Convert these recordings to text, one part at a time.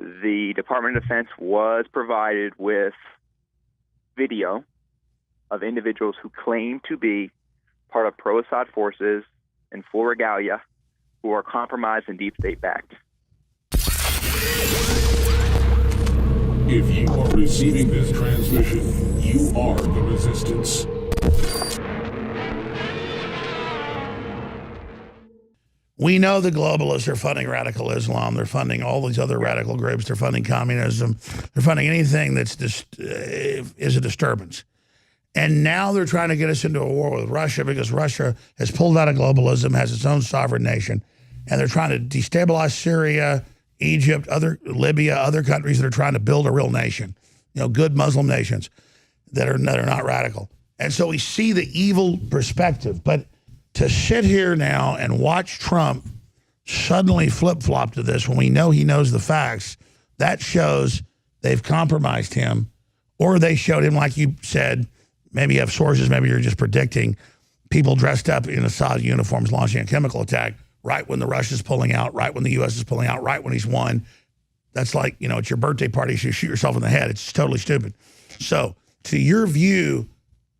the Department of Defense was provided with video of individuals who claim to be part of pro-Assad forces in full regalia who are compromised and deep state backed. If you are receiving this transmission, you are the resistance. We know the globalists are funding radical Islam. They're funding all these other radical groups. They're funding communism. They're funding anything that's is a disturbance. And now they're trying to get us into a war with Russia because Russia has pulled out of globalism, has its own sovereign nation, and they're trying to destabilize Syria, Egypt, Libya, other countries that are trying to build a real nation, good Muslim nations that are not radical. And so we see the evil perspective. But to sit here now and watch Trump suddenly flip-flop to this when we know he knows the facts, that shows they've compromised him, or they showed him, like you said, maybe you have sources, maybe you're just predicting people dressed up in Assad uniforms launching a chemical attack right when the Russia's pulling out, right when the U.S. is pulling out, right when he's won. That's like, it's your birthday party, you shoot yourself in the head. It's totally stupid. So to your view,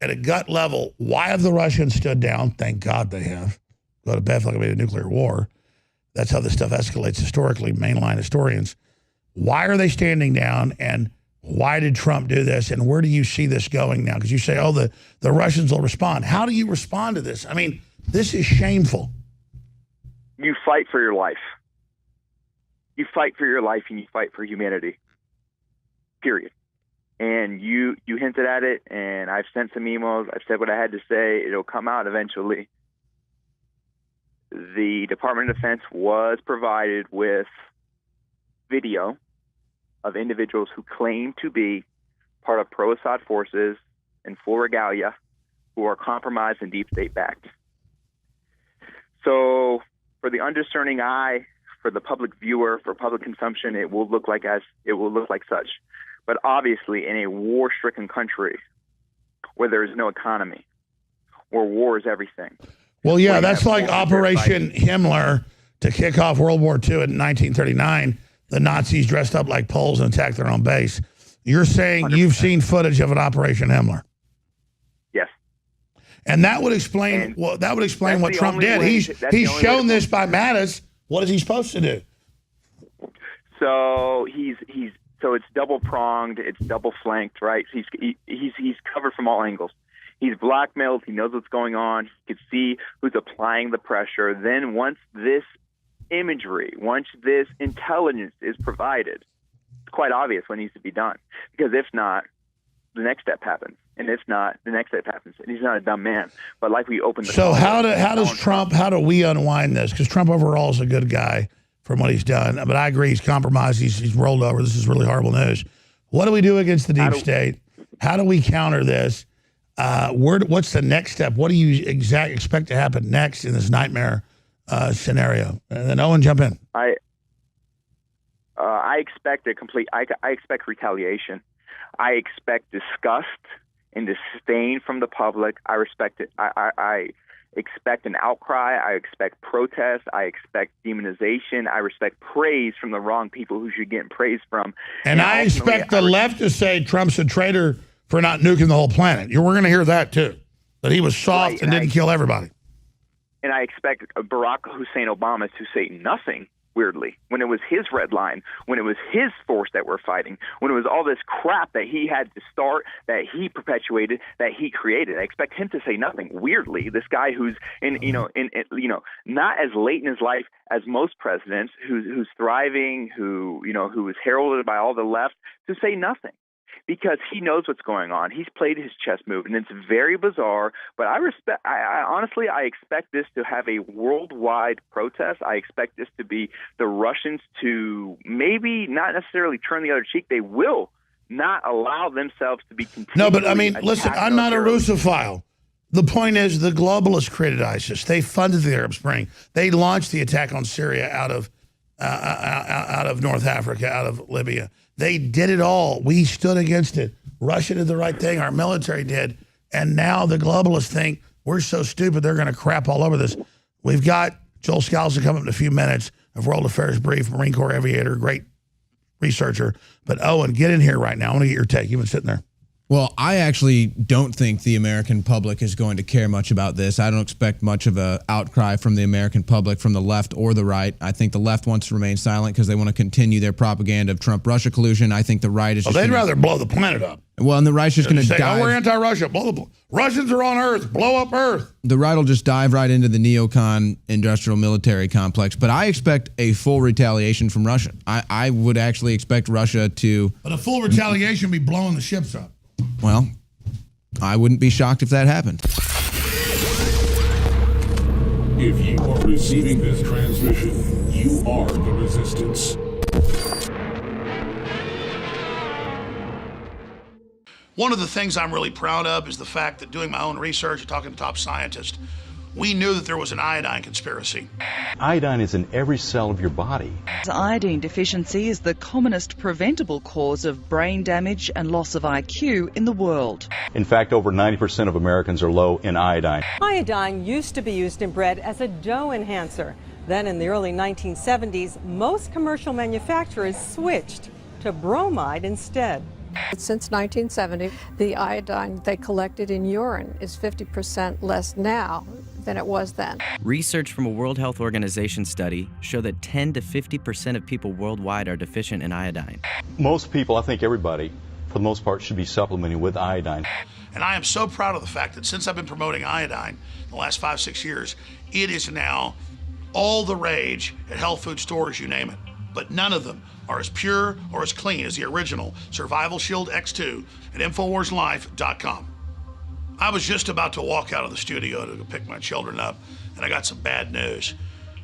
at a gut level, why have the Russians stood down? Thank God they have. Go to bed like it made a nuclear war. That's how this stuff escalates historically, mainline historians. Why are they standing down, and why did Trump do this, and where do you see this going now? Because you say, the Russians will respond. How do you respond to this? I mean, this is shameful. You fight for your life. You fight for your life, and you fight for humanity. Period. And you hinted at it, and I've sent some emails. I've said what I had to say. It'll come out eventually. The Department of Defense was provided with video of individuals who claim to be part of pro-Assad forces in full regalia who are compromised and deep state backed. So for the undiscerning eye, for the public viewer, for public consumption, it will look like such. But obviously, in a war-stricken country where there is no economy, where war is everything. Well, yeah, that's like Operation Himmler to kick off World War II in 1939. The Nazis dressed up like Poles and attacked their own base. You're saying 100%. You've seen footage of an Operation Himmler? Yes. And that would explain what Trump did. He's shown this by Mattis. What is he supposed to do? So So it's double pronged, it's double flanked, right? He's covered from all angles. He's blackmailed. He knows what's going on. He can see who's applying the pressure. Then once this imagery, once this intelligence is provided, it's quite obvious what needs to be done. Because if not, the next step happens. And if not, the next step happens. And he's not a dumb man. But like we opened the So how do we unwind this? Because Trump overall is a good guy from what he's done. But I agree, he's compromised. He's rolled over. This is really horrible news. What do we do against the deep state? How do we counter this? What's the next step? What do you expect to happen next in this nightmare scenario? And then Owen, jump in. I expect I expect retaliation. I expect disgust and disdain from the public. I respect it. I expect an outcry. I expect protest. I expect demonization. I respect praise from the wrong people who should get praise from. And I expect the left to say Trump's a traitor for not nuking the whole planet. We're going to hear that too, that he was soft and didn't kill everybody. And I expect Barack Hussein Obama to say nothing, weirdly, when it was his red line, when it was his force that we're fighting, when it was all this crap that he had to start, that he perpetuated, that he created. I expect him to say nothing, weirdly. This guy who's not as late in his life as most presidents, who's thriving, who is heralded by all the left, to say nothing. Because he knows what's going on. He's played his chess move, and it's very bizarre. But I honestly expect this to have a worldwide protest. I expect this to be the Russians to maybe not necessarily turn the other cheek. They will not allow themselves to be continually. No, but I mean, listen, I'm not a Russophile. The point is, the globalists created ISIS. They funded the Arab Spring. They launched the attack on Syria out of North Africa, out of Libya. They did it all. We stood against it. Russia did the right thing. Our military did. And now the globalists think we're so stupid they're going to crap all over this. We've got Joel Scalzo coming up in a few minutes of World Affairs Brief, Marine Corps aviator, great researcher. But Owen, get in here right now. I want to get your take. You've been sitting there. Well, I actually don't think the American public is going to care much about this. I don't expect much of an outcry from the American public, from the left or the right. I think the left wants to remain silent because they want to continue their propaganda of Trump-Russia collusion. I think the right is just they'd rather blow the planet up. Well, and the right's just going to dive. Oh, we're anti-Russia. Russians are on Earth. Blow up Earth. The right will just dive right into the neocon industrial military complex. But I expect a full retaliation from Russia. I would actually expect Russia to... But a full retaliation would be blowing the ships up. Well, I wouldn't be shocked if that happened. If you are receiving this transmission, you are the resistance. One of the things I'm really proud of is the fact that doing my own research and talking to top scientists, we knew that there was an iodine conspiracy. Iodine is in every cell of your body. Iodine deficiency is the commonest preventable cause of brain damage and loss of IQ in the world. In fact, over 90% of Americans are low in iodine. Iodine used to be used in bread as a dough enhancer. Then in the early 1970s, most commercial manufacturers switched to bromide instead. Since 1970, the iodine they collected in urine is 50% less now than it was then. Research from a World Health Organization study show that 10 to 50% of people worldwide are deficient in iodine. Most people, I think everybody, for the most part, should be supplementing with iodine. And I am so proud of the fact that since I've been promoting iodine the last 5-6 years, it is now all the rage at health food stores, you name it. But none of them are as pure or as clean as the original Survival Shield X2 at InfoWarsLife.com. I was just about to walk out of the studio to pick my children up, and I got some bad news.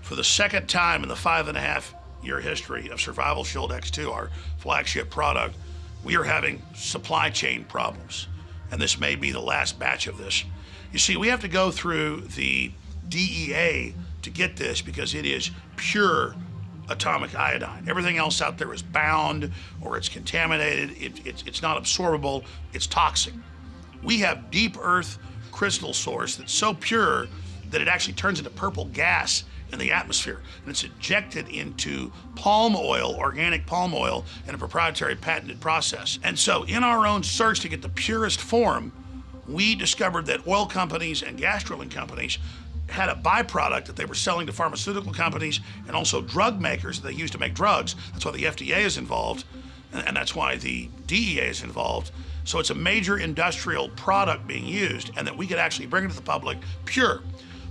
For the second time in the 5.5-year history of Survival Shield X2, our flagship product, we are having supply chain problems, and this may be the last batch of this. You see, we have to go through the DEA to get this because it is pure atomic iodine. Everything else out there is bound or it's contaminated. It's not absorbable. It's toxic. We have deep earth crystal source that's so pure that it actually turns into purple gas in the atmosphere, and it's injected into palm oil, organic palm oil, in a proprietary patented process. And so in our own search to get the purest form, we discovered that oil companies and gas drilling companies had a byproduct that they were selling to pharmaceutical companies and also drug makers that they use to make drugs. That's why the FDA is involved, and that's why the DEA is involved. So it's a major industrial product being used, and that we could actually bring it to the public pure.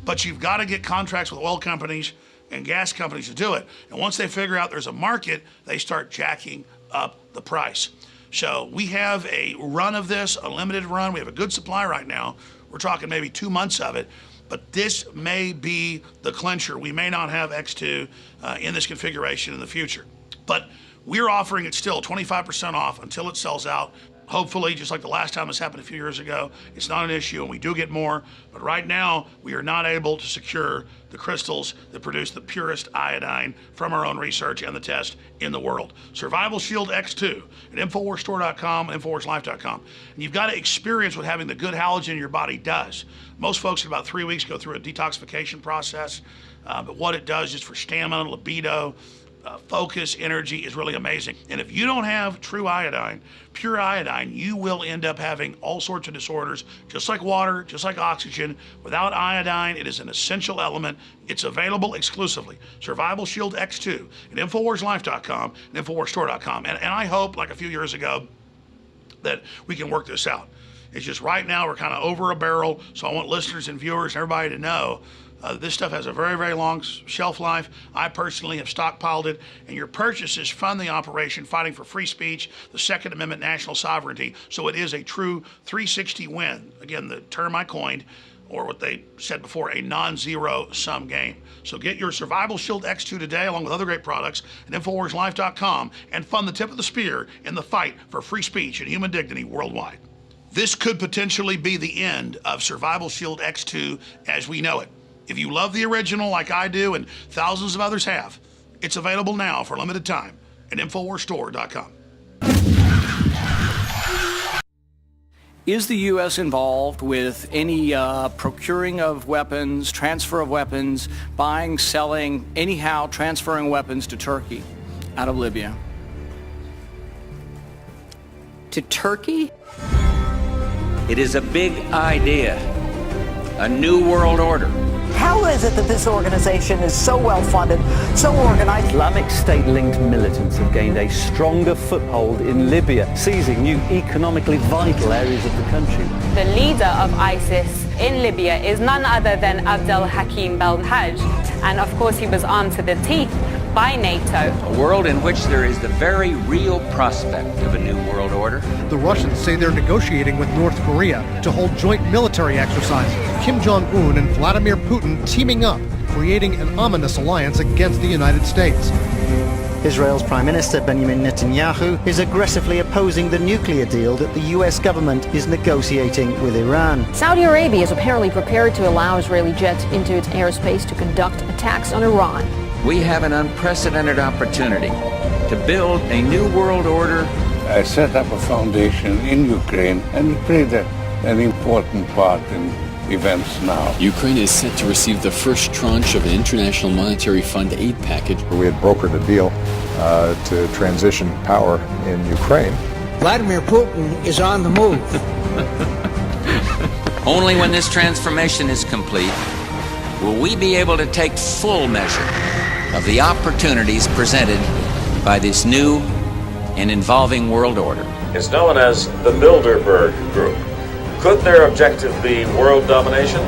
But you've got to get contracts with oil companies and gas companies to do it. And once they figure out there's a market, they start jacking up the price. So we have a run of this, a limited run. We have a good supply right now. We're talking maybe 2 months of it. But this may be the clincher. We may not have X2 in this configuration in the future. But we're offering it still 25% off until it sells out. Hopefully, just like the last time this happened a few years ago, it's not an issue and we do get more. But right now, we are not able to secure the crystals that produce the purest iodine from our own research and the test in the world. Survival Shield X2 at InfoWarsStore.com and InfoWarsLife.com. And you've got to experience what having the good halogen in your body does. Most folks in about 3 weeks go through a detoxification process, but what it does just for stamina, libido, focus, energy is really amazing. And if you don't have true iodine, pure iodine, you will end up having all sorts of disorders, just like water, just like oxygen. Without iodine, it is an essential element. It's available exclusively. Survival Shield X2 at InfoWarsLife.com and InfoWarsStore.com. And I hope, like a few years ago, that we can work this out. It's just right now we're kind of over a barrel, so I want listeners and viewers and everybody to know this stuff has a very, very long shelf life. I personally have stockpiled it, and your purchases fund the operation fighting for free speech, the Second Amendment, national sovereignty. So it is a true 360 win. Again, the term I coined, or what they said before, a non-zero sum game. So get your Survival Shield X2 today, along with other great products, at InfoWarsLife.com, and fund the tip of the spear in the fight for free speech and human dignity worldwide. This could potentially be the end of Survival Shield X2 as we know it. If you love the original like I do and thousands of others have, it's available now for a limited time at InfoWarsStore.com. Is the U.S. involved with any procuring of weapons, transfer of weapons, buying, selling, anyhow transferring weapons to Turkey out of Libya? to Turkey? It is a big idea, a new world order. How is it that this organization is so well funded, so organized? Islamic State-linked militants have gained a stronger foothold in Libya, seizing new economically vital areas of the country. The leader of ISIS in Libya is none other than Abdel Hakim Belhaj, and of course he was armed to the teeth by NATO. A world in which there is the very real prospect of a new world order. The Russians say they're negotiating with North Korea to hold joint military exercises. Kim Jong-un and Vladimir Putin teaming up, creating an ominous alliance against the United States. Israel's Prime Minister Benjamin Netanyahu is aggressively opposing the nuclear deal that the U.S. government is negotiating with Iran. Saudi Arabia is apparently prepared to allow Israeli jets into its airspace to conduct attacks on Iran. We have an unprecedented opportunity to build a new world order. I set up a foundation in Ukraine and played an important part in events now. Ukraine is set to receive the first tranche of an International Monetary Fund aid package. We had brokered a deal to transition power in Ukraine. Vladimir Putin is on the move. Only when this transformation is complete will we be able to take full measure of the opportunities presented by this new and evolving world order. It's known as the Bilderberg Group. Could their objective be world domination?